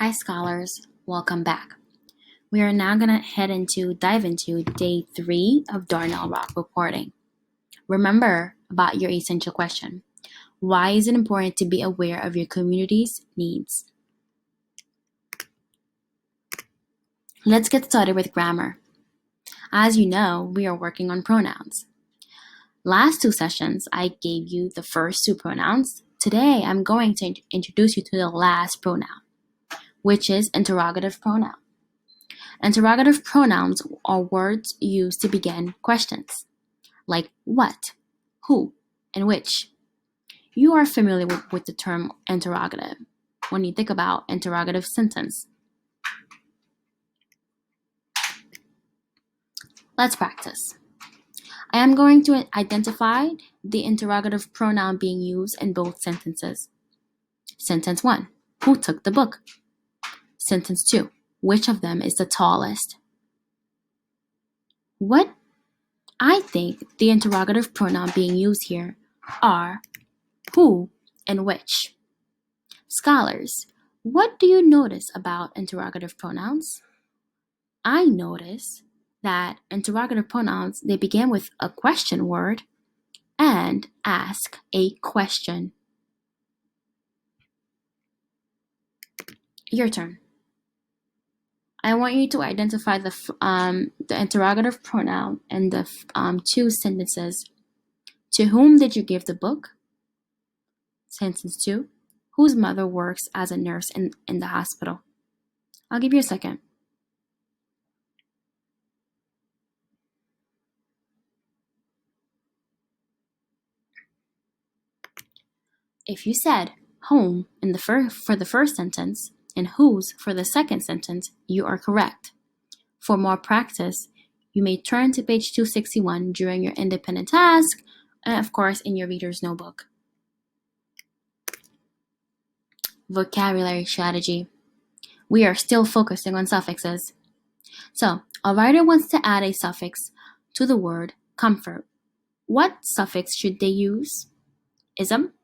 Hi scholars, welcome back. We are now going to dive into day 3 of Darnell Rock reporting. Remember about your essential question. Why is it important to be aware of your community's needs? Let's get started with grammar. As you know, we are working on pronouns. Last 2 sessions, I gave you the first 2 pronouns. Today, I'm going to introduce you to the last pronoun, which is interrogative pronoun. Interrogative pronouns are words used to begin questions, like what, who, and which. You are familiar with the term interrogative when you think about interrogative sentence. Let's practice. I am going to identify the interrogative pronoun being used in both sentences. Sentence 1, who took the book? Sentence 2, which of them is the tallest? What I think the interrogative pronoun being used here are who and which. Scholars, what do you notice about interrogative pronouns? I notice that interrogative pronouns, they begin with a question word and ask a question. Your turn. I want you to identify the interrogative pronoun in the 2 sentences. To whom did you give the book? Sentence 2. Whose mother works as a nurse in the hospital? I'll give you a second. If you said whom for the first sentence and whose for the second sentence, you are correct. For more practice, you may turn to page 261 during your independent task and, of course, in your reader's notebook. Vocabulary strategy. We are still focusing on suffixes. So, a writer wants to add a suffix to the word comfort. What suffix should they use? Ism,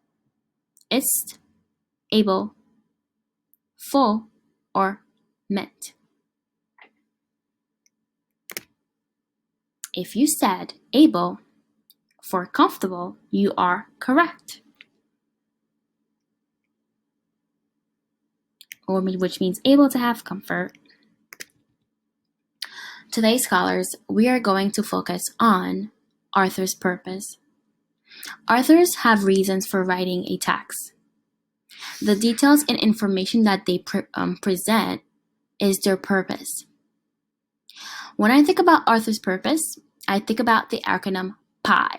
ist, able, full, or meant? If you said able for comfortable, you are correct. Which means able to have comfort. Today, scholars, we are going to focus on author's purpose. Authors have reasons for writing a text. The details and information that they present is their purpose. When I think about author's purpose, I think about the acronym PIE.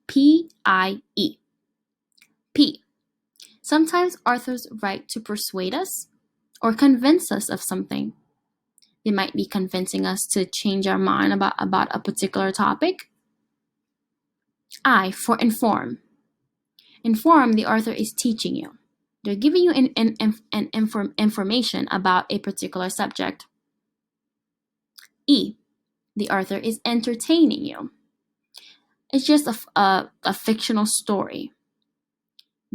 P-I-E. P. Sometimes authors write to persuade us or convince us of something. They might be convincing us to change our mind about a particular topic. I for inform. Inform, the author is teaching you. They're giving you information about a particular subject. E, the author is entertaining you. It's just a fictional story.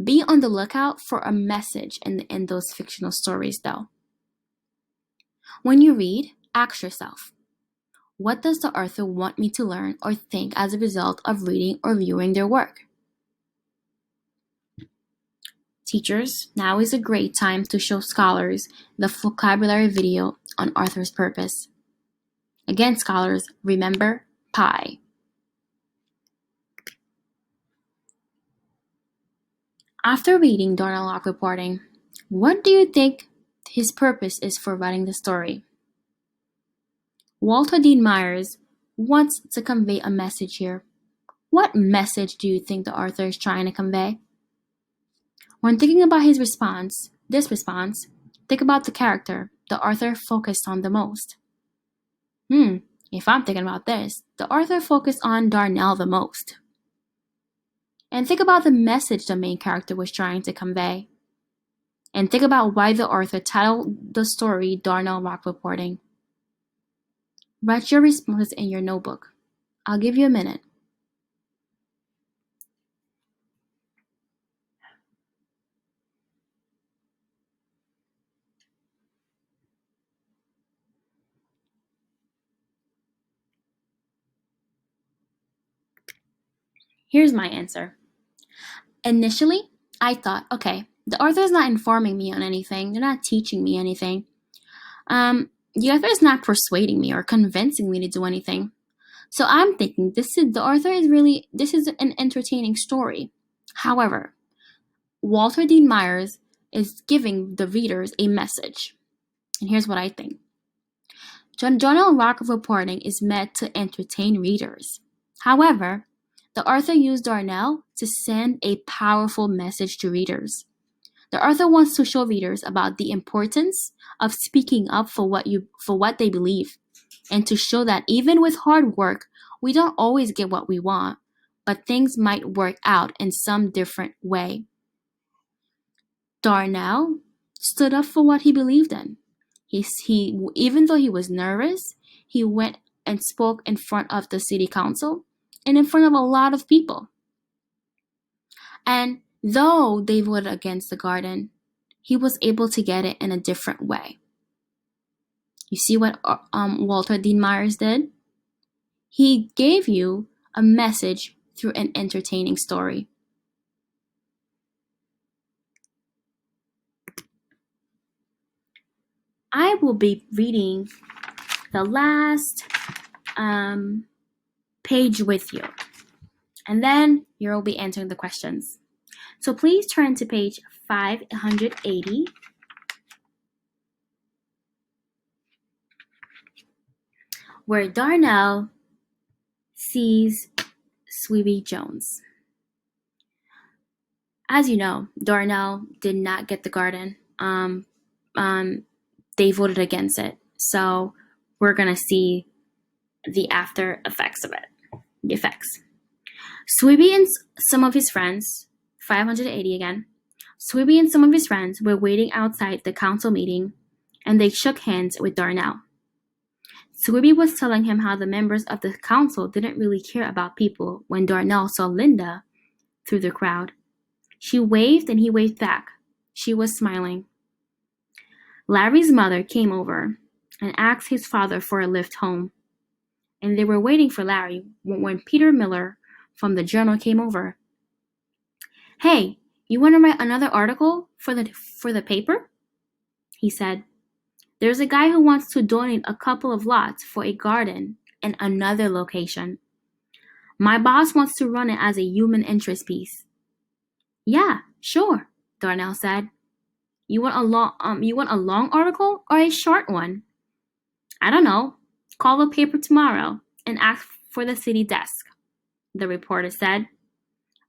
Be on the lookout for a message in those fictional stories, though. When you read, ask yourself, what does the author want me to learn or think as a result of reading or viewing their work? Teachers, now is a great time to show scholars the vocabulary video on author's purpose. Again, scholars, remember PIE. After reading Darnell Rock reporting, what do you think his purpose is for writing the story? Walter Dean Myers wants to convey a message here. What message do you think the author is trying to convey? When thinking about this response, think about the character the author focused on the most. If I'm thinking about this, the author focused on Darnell the most. And think about the message the main character was trying to convey. And think about why the author titled the story Darnell Rock Reporting. Write your responses in your notebook. I'll give you a minute. Here's my answer. Initially, I thought, okay, the author is not informing me on anything. They're not teaching me anything. The author is not persuading me or convincing me to do anything. So I'm thinking this is an entertaining story. However, Walter Dean Myers is giving the readers a message. And here's what I think. Darnell Rock of Reporting is meant to entertain readers. However, the author used Darnell to send a powerful message to readers. The author wants to show readers about the importance of speaking up for what they believe, and to show that even with hard work, we don't always get what we want, but things might work out in some different way. Darnell stood up for what he believed in. Even though he was nervous, he went and spoke in front of the city council and in front of a lot of people. And though they voted against the garden, he was able to get it in a different way. You see what Walter Dean Myers did? He gave you a message through an entertaining story. I will be reading the last page with you, and then you will be answering the questions. So please turn to page 580. Where Darnell sees Sweeby Jones. As you know, Darnell did not get the garden. They voted against it. So we're going to see the after effects of it. The effects. Sweeby and some of his friends, 580 again, Sweeby and some of his friends were waiting outside the council meeting, and they shook hands with Darnell. Sweeby was telling him how the members of the council didn't really care about people when Darnell saw Linda through the crowd. She waved and he waved back. She was smiling. Larry's mother came over and asked his father for a lift home, and they were waiting for Larry when Peter Miller from the Journal came over. "Hey, you want to write another article for the paper?" he said. "There's a guy who wants to donate a couple of lots for a garden in another location. My boss wants to run it as a human interest piece." "Yeah, sure," Darnell said. You want a long article or a short one?" "I don't know. Call the paper tomorrow and ask for the city desk," the reporter said.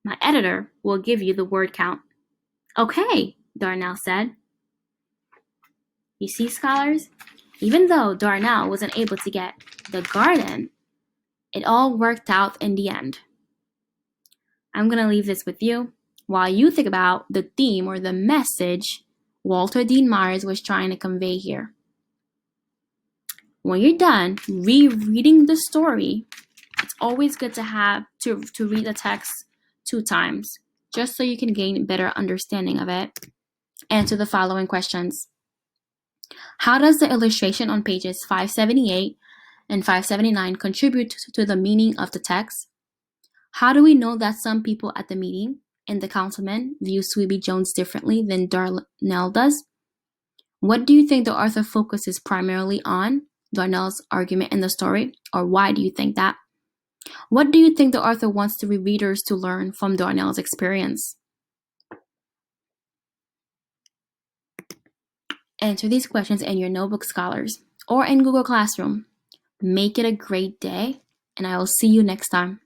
"My editor will give you the word count." "Okay," Darnell said. You see, scholars, even though Darnell wasn't able to get the garden, it all worked out in the end. I'm going to leave this with you while you think about the theme or the message Walter Dean Myers was trying to convey here. When you're done rereading the story, it's always good to read the text 2 times, just so you can gain better understanding of it. Answer the following questions. How does the illustration on pages 578 and 579 contribute to the meaning of the text? How do we know that some people at the meeting and the councilman view Sweeby Jones differently than Darnell does? What do you think the author focuses primarily on, Darnell's argument in the story, or why do you think that? What do you think the author wants the readers to learn from Darnell's experience? Answer these questions in your notebook, scholars, or in Google Classroom. Make it a great day, and I will see you next time.